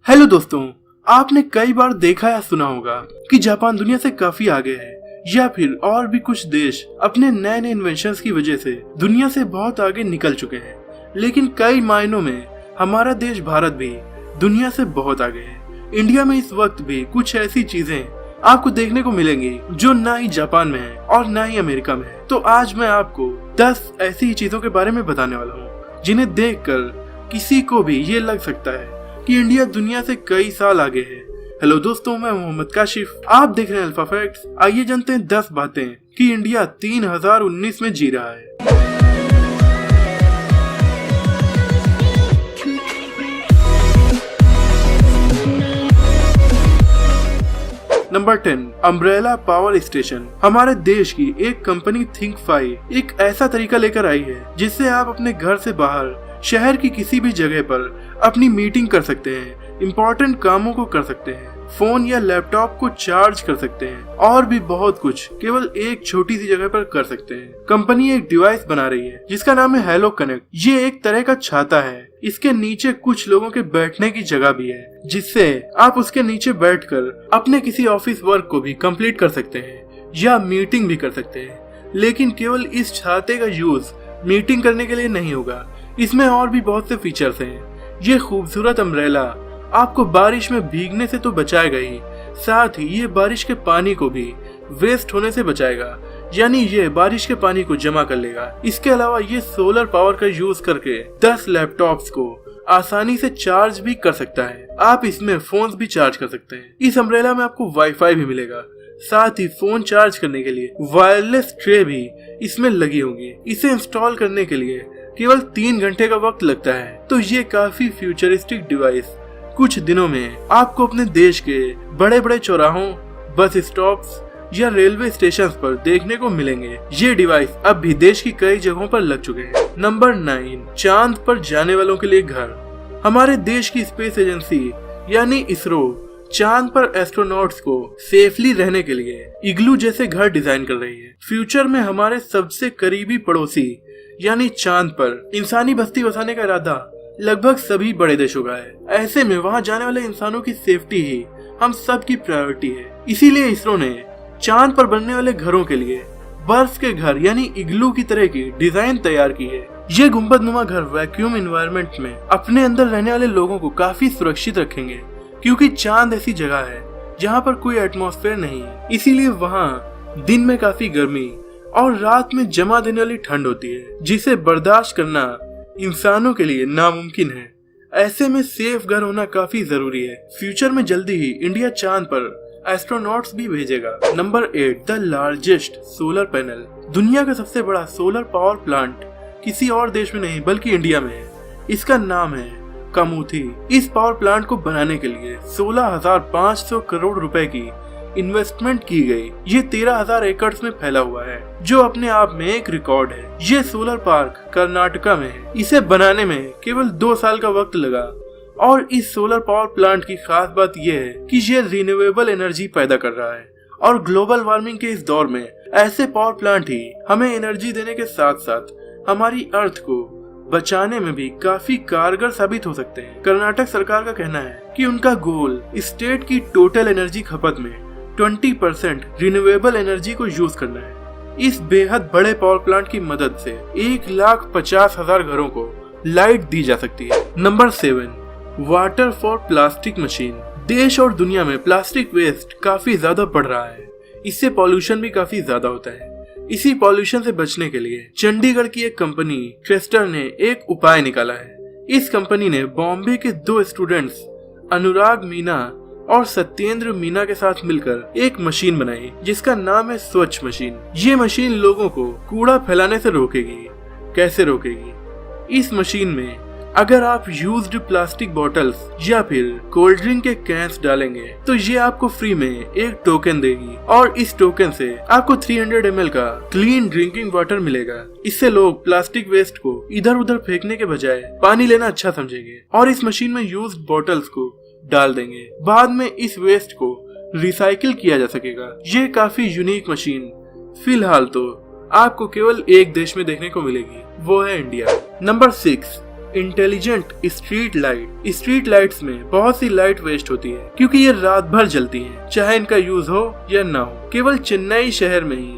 Hello दोस्तों, आपने कई बार देखा या सुना होगा कि जापान दुनिया से काफी आगे है, या फिर और भी कुछ देश अपने नए नए इन्वेंशंस की वजह से दुनिया से बहुत आगे निकल चुके हैं। लेकिन कई मायनों में हमारा देश भारत भी दुनिया से बहुत आगे है। इंडिया में इस वक्त भी कुछ ऐसी चीजें आपको देखने को मिलेंगी जो ना ही जापान में है और ना ही अमेरिका में है। तो आज मैं आपको 10 ऐसी चीजों के बारे में बताने वाला हूँ जिन्हें देखकर किसी को भी ये लग सकता है कि इंडिया दुनिया से कई साल आगे है। हेलो दोस्तों, मैं मोहम्मद काशिफ, आप देख रहे हैं अल्फा फैक्ट्स। आइए जानते हैं 10 बातें कि इंडिया 3019 में जी रहा है। Number 10, umbrella power station. हमारे देश की एक कंपनी थिंकफाई एक ऐसा तरीका लेकर आई है जिससे आप अपने घर से बाहर शहर की किसी भी जगह पर अपनी मीटिंग कर सकते हैं, इम्पोर्टेंट कामों को कर सकते हैं, फोन या लैपटॉप को चार्ज कर सकते हैं और भी बहुत कुछ केवल एक छोटी सी जगह पर कर सकते हैं। कंपनी एक डिवाइस बना रही है जिसका नाम है हेलो कनेक्ट। ये एक तरह का छाता है। इसके नीचे कुछ लोगों के बैठने की जगह भी है जिससे आप उसके नीचे बैठकर अपने किसी ऑफिस वर्क को भी कंप्लीट कर सकते हैं या मीटिंग भी कर सकते हैं। लेकिन केवल इस छाते का यूज मीटिंग करने के लिए नहीं होगा, इसमें और भी बहुत से फीचर्स हैं। ये खूबसूरत अम्ब्रेला आपको बारिश में भीगने से तो बचाएगा ही, साथ ही ये बारिश के पानी को भी वेस्ट होने से बचाएगा, यानी ये बारिश के पानी को जमा कर लेगा। इसके अलावा ये सोलर पावर का यूज करके 10 लैपटॉप्स को आसानी से चार्ज भी कर सकता है। आप इसमें फोन्स भी चार्ज कर सकते हैं। इस अम्ब्रेला में आपको वाईफाई भी मिलेगा, साथ ही फोन चार्ज करने के लिए वायरलेस ट्रे भी इसमें लगी होंगी। इसे इंस्टॉल करने के लिए केवल 3 घंटे का वक्त लगता है। तो ये काफी फ्यूचरिस्टिक डिवाइस कुछ दिनों में आपको अपने देश के बड़े बड़े चौराहों, बस स्टॉप्स या रेलवे स्टेशन पर देखने को मिलेंगे। ये डिवाइस अब भी देश की कई जगहों पर लग चुके हैं। नंबर 9, चांद पर जाने वालों के लिए घर। हमारे देश की स्पेस एजेंसी यानी इसरो चांद पर एस्ट्रोनॉट्स को सेफली रहने के लिए इग्लू जैसे घर डिजाइन कर रही है। फ्यूचर में हमारे सबसे करीबी पड़ोसी यानी चांद पर इंसानी बस्ती बसाने का इरादा लगभग सभी बड़े देशों का है। ऐसे में वहां जाने वाले इंसानों की सेफ्टी ही हम सब की प्रायोरिटी है। इसीलिए इसरो ने चांद पर बनने वाले घरों के लिए बर्फ के घर यानी इग्लू की तरह की डिजाइन तैयार की है। ये गुंबदनुमा घर वैक्यूम एनवायरनमेंट में अपने अंदर रहने वाले लोगों को काफी सुरक्षित रखेंगे, क्योंकि चांद ऐसी जगह है जहाँ पर कोई एटमॉस्फेयर नहीं है। इसीलिए वहाँ दिन में काफी गर्मी और रात में जमा देने वाली ठंड होती है, जिसे बर्दाश्त करना इंसानों के लिए नामुमकिन है। ऐसे में सेफ घर होना काफी जरूरी है। फ्यूचर में जल्दी ही इंडिया चांद पर एस्ट्रोनॉट्स भी भेजेगा। Number 8, the largest solar panel. दुनिया का सबसे बड़ा सोलर पावर प्लांट किसी और देश में नहीं बल्कि इंडिया में है। इसका नाम है कामुथी। इस पावर प्लांट को बनाने के लिए 16,500 करोड़ रुपए की इन्वेस्टमेंट की गई। ये 13,000 एकड़ में फैला हुआ है, जो अपने आप में एक रिकॉर्ड है। ये सोलर पार्क कर्नाटका में है। इसे बनाने में केवल 2 साल का वक्त लगा और इस सोलर पावर प्लांट की खास बात यह है कि ये रिन्यूएबल एनर्जी पैदा कर रहा है और ग्लोबल वार्मिंग के इस दौर में ऐसे पावर प्लांट ही हमें एनर्जी देने के साथ साथ हमारी अर्थ को बचाने में भी काफी कारगर साबित हो सकते हैं। कर्नाटक सरकार का कहना है कि उनका गोल स्टेट की टोटल एनर्जी खपत में 20% रिन्यूएबल एनर्जी को यूज करना है। इस बेहद बड़े पावर प्लांट की मदद से 1,50,000 घरों को लाइट दी जा सकती है। Number 7, water for plastic machine. देश और दुनिया में प्लास्टिक वेस्ट काफी ज्यादा बढ़ रहा है। इससे पॉल्यूशन भी काफी ज्यादा होता है। इसी पॉल्यूशन से बचने के लिए चंडीगढ़ की एक कंपनी क्रेस्टर ने एक उपाय निकाला है। इस कंपनी ने बॉम्बे के 2 स्टूडेंट्स अनुराग मीना और सत्येंद्र मीना के साथ मिलकर एक मशीन बनाई जिसका नाम है स्वच्छ मशीन। ये मशीन लोगों को कूड़ा फैलाने से रोकेगी। कैसे रोकेगी? इस मशीन में अगर आप यूज्ड प्लास्टिक बॉटल्स या फिर कोल्ड ड्रिंक के कैंस डालेंगे तो ये आपको फ्री में एक टोकन देगी और इस टोकन से आपको 300 ml का क्लीन ड्रिंकिंग वाटर मिलेगा। इससे लोग प्लास्टिक वेस्ट को इधर उधर फेंकने के बजाय पानी लेना अच्छा समझेंगे और इस मशीन में यूज्ड बॉटल्स को डाल देंगे। बाद में इस वेस्ट को रिसाइकिल किया जा सकेगा। ये काफी यूनिक मशीन फिलहाल तो आपको केवल एक देश में देखने को मिलेगी, वो है India. Number 6, intelligent street light. Street lights में बहुत सी लाइट वेस्ट होती है क्योंकि ये रात भर जलती हैं, चाहे इनका यूज हो या ना हो। केवल चेन्नई शहर में ही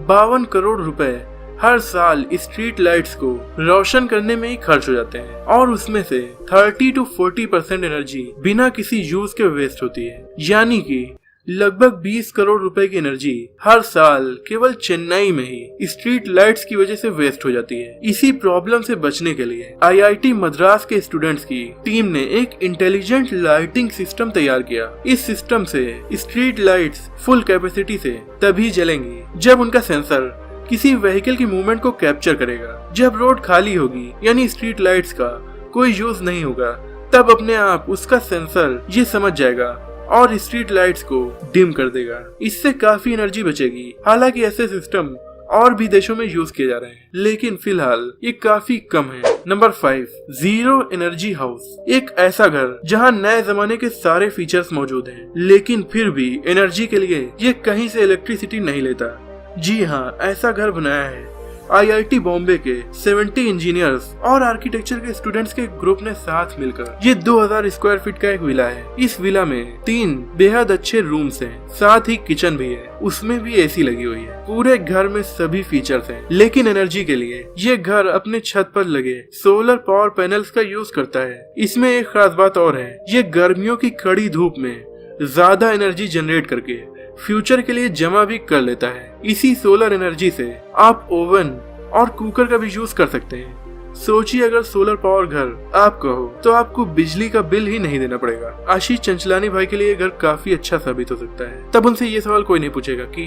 52 करोड़ रुपए हर साल स्ट्रीट लाइट्स को रोशन करने में ही खर्च हो जाते हैं और उसमें से 30 to 40% एनर्जी बिना किसी यूज के वेस्ट होती है। यानी कि लगभग 20 करोड़ रुपए की एनर्जी हर साल केवल चेन्नई में ही स्ट्रीट लाइट्स की वजह से वेस्ट हो जाती है। इसी प्रॉब्लम से बचने के लिए IIT मद्रास के स्टूडेंट्स की टीम ने एक इंटेलिजेंट लाइटिंग सिस्टम तैयार किया। इस सिस्टम से स्ट्रीट लाइट्स फुल कैपेसिटी से तभी जलेंगी जब उनका सेंसर किसी व्हीकल की मूवमेंट को कैप्चर करेगा। जब रोड खाली होगी यानी स्ट्रीट लाइट्स का कोई यूज नहीं होगा, तब अपने आप उसका सेंसर ये समझ जाएगा और स्ट्रीट लाइट्स को डिम कर देगा। इससे काफी एनर्जी बचेगी। हालांकि ऐसे सिस्टम और भी देशों में यूज किए जा रहे हैं, लेकिन फिलहाल ये काफी कम है। Number 5, zero energy house. एक ऐसा घर जहां नए जमाने के सारे फीचर्स मौजूद हैं, लेकिन फिर भी एनर्जी के लिए ये कहीं से इलेक्ट्रिसिटी नहीं लेता। जी हाँ, ऐसा घर बनाया है IIT बॉम्बे के 70 इंजीनियर्स और आर्किटेक्चर के स्टूडेंट्स के ग्रुप ने साथ मिलकर। ये 2000 स्क्वायर फीट का एक विला है। इस विला में 3 बेहद अच्छे रूम्स हैं, साथ ही किचन भी है, उसमें भी AC लगी हुई है। पूरे घर में सभी फीचर्स हैं, लेकिन एनर्जी के लिए ये घर अपने छत पर लगे सोलर पावर पैनल्स का यूज करता है। इसमें एक खास बात और है, ये गर्मियों की कड़ी धूप में ज्यादा एनर्जी जनरेट करके फ्यूचर के लिए जमा भी कर लेता है। इसी सोलर एनर्जी से आप ओवन और कुकर का भी यूज कर सकते हैं। सोचिए, अगर सोलर पावर घर आपका हो तो आपको बिजली का बिल ही नहीं देना पड़ेगा। आशीष चंचलानी भाई के लिए घर काफी अच्छा साबित हो सकता है। तब उनसे ये सवाल कोई नहीं पूछेगा कि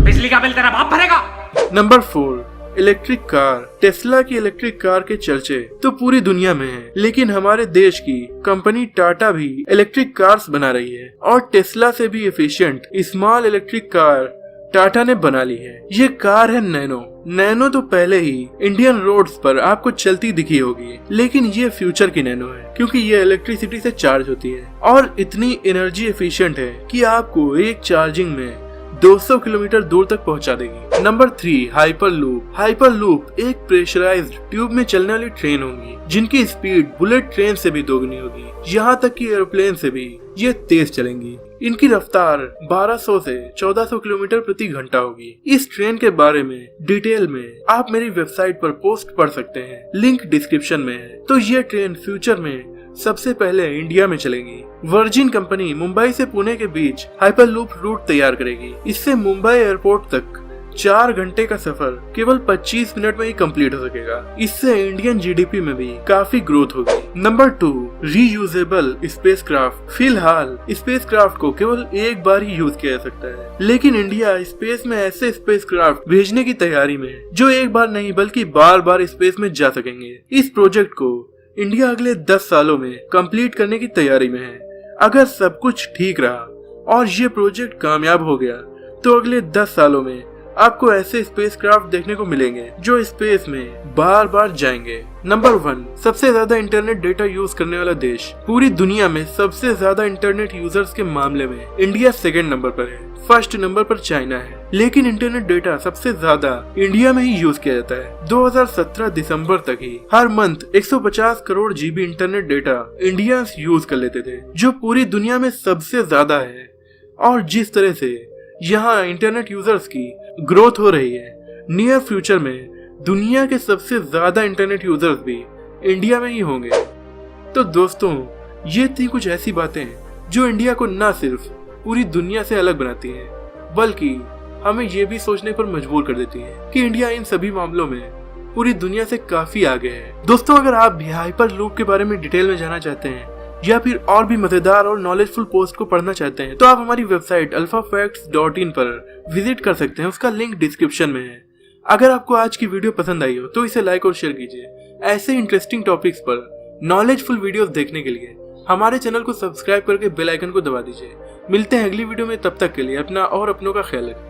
बिजली का बिल तेरा बाप भरेगा। Number 4, electric car. टेस्ला की इलेक्ट्रिक कार के चर्चे तो पूरी दुनिया में हैं, लेकिन हमारे देश की कंपनी टाटा भी इलेक्ट्रिक कार्स बना रही है और टेस्ला से भी efficient small electric car Tata ने बना ली है। ये कार है नैनो। नैनो तो पहले ही इंडियन रोड्स पर आपको चलती दिखी होगी, लेकिन ये फ्यूचर की नैनो है क्योंकि ये इलेक्ट्रिसिटी से चार्ज होती है और इतनी एनर्जी एफिशिएंट है कि आपको एक चार्जिंग में 200 किलोमीटर दूर तक पहुंचा देगी। Number 3, hyper loop. Hyper loop एक प्रेशराइज्ड ट्यूब में चलने वाली ट्रेन होगी जिनकी स्पीड बुलेट ट्रेन से भी दोगुनी होगी। यहाँ तक कि एरोप्लेन से भी ये तेज चलेंगी। इनकी रफ्तार 1200 से 1400 किलोमीटर प्रति घंटा होगी। इस ट्रेन के बारे में डिटेल में आप मेरी वेबसाइट पर पोस्ट पढ़ सकते हैं, लिंक डिस्क्रिप्शन में है। तो ये ट्रेन फ्यूचर में सबसे पहले इंडिया में चलेगी। वर्जिन कंपनी मुंबई से पुणे के बीच हाइपरलूप रूट तैयार करेगी। इससे मुंबई एयरपोर्ट तक 4 घंटे का सफर केवल 25 मिनट में ही कंप्लीट हो सकेगा। इससे इंडियन GDP में भी काफी ग्रोथ होगी। Number 2, reusable spacecraft. फिलहाल स्पेसक्राफ्ट को केवल एक बार ही यूज किया जा सकता है, लेकिन इंडिया स्पेस में ऐसे स्पेसक्राफ्ट भेजने की तैयारी में है जो एक बार नहीं बल्कि बार बार स्पेस में जा सकेंगे। इस प्रोजेक्ट को इंडिया अगले 10 सालों में कंप्लीट करने की तैयारी में है। अगर सब कुछ ठीक रहा और ये प्रोजेक्ट कामयाब हो गया तो अगले 10 सालों में आपको ऐसे स्पेसक्राफ्ट देखने को मिलेंगे जो स्पेस में बार बार जाएंगे। नंबर 1, सबसे ज्यादा इंटरनेट डेटा यूज करने वाला देश। पूरी दुनिया में सबसे ज्यादा इंटरनेट यूजर्स के मामले में इंडिया 2nd नंबर पर है, 1st नंबर पर चाइना है। लेकिन इंटरनेट डेटा सबसे ज्यादा इंडिया में ही यूज किया जाता है। 2017 दिसंबर तक ही हर month 150 crore GB internet data Indians use कर लेते थे, जो पूरी दुनिया में सबसे ज्यादा है। और जिस तरह से यहाँ इंटरनेट यूजर्स की ग्रोथ हो रही है, नियर फ्यूचर में दुनिया के सबसे ज्यादा इंटरनेट यूजर्स भी इंडिया में ही होंगे। तो दोस्तों, ये थी कुछ ऐसी बातें जो इंडिया को न सिर्फ पूरी दुनिया से अलग बनाती हैं, बल्कि हमें ये भी सोचने पर मजबूर कर देती हैं कि इंडिया इन सभी मामलों में पूरी दुनिया से काफी आगे है। दोस्तों, अगर आप भी हाइपर लूप के बारे में डिटेल में जानना चाहते हैं या फिर और भी मजेदार और नॉलेजफुल पोस्ट को पढ़ना चाहते हैं, तो आप हमारी वेबसाइट alphafacts.in पर विजिट कर सकते हैं। उसका लिंक डिस्क्रिप्शन में है। अगर आपको आज की वीडियो पसंद आई हो तो इसे लाइक और शेयर कीजिए। ऐसे इंटरेस्टिंग टॉपिक्स पर नॉलेजफुल वीडियोस देखने के लिए हमारे चैनल को सब्सक्राइब करके बेल आइकन को दबा दीजिए। मिलते हैं अगली वीडियो में, तब तक के लिए अपना और अपनों का ख्याल रखें।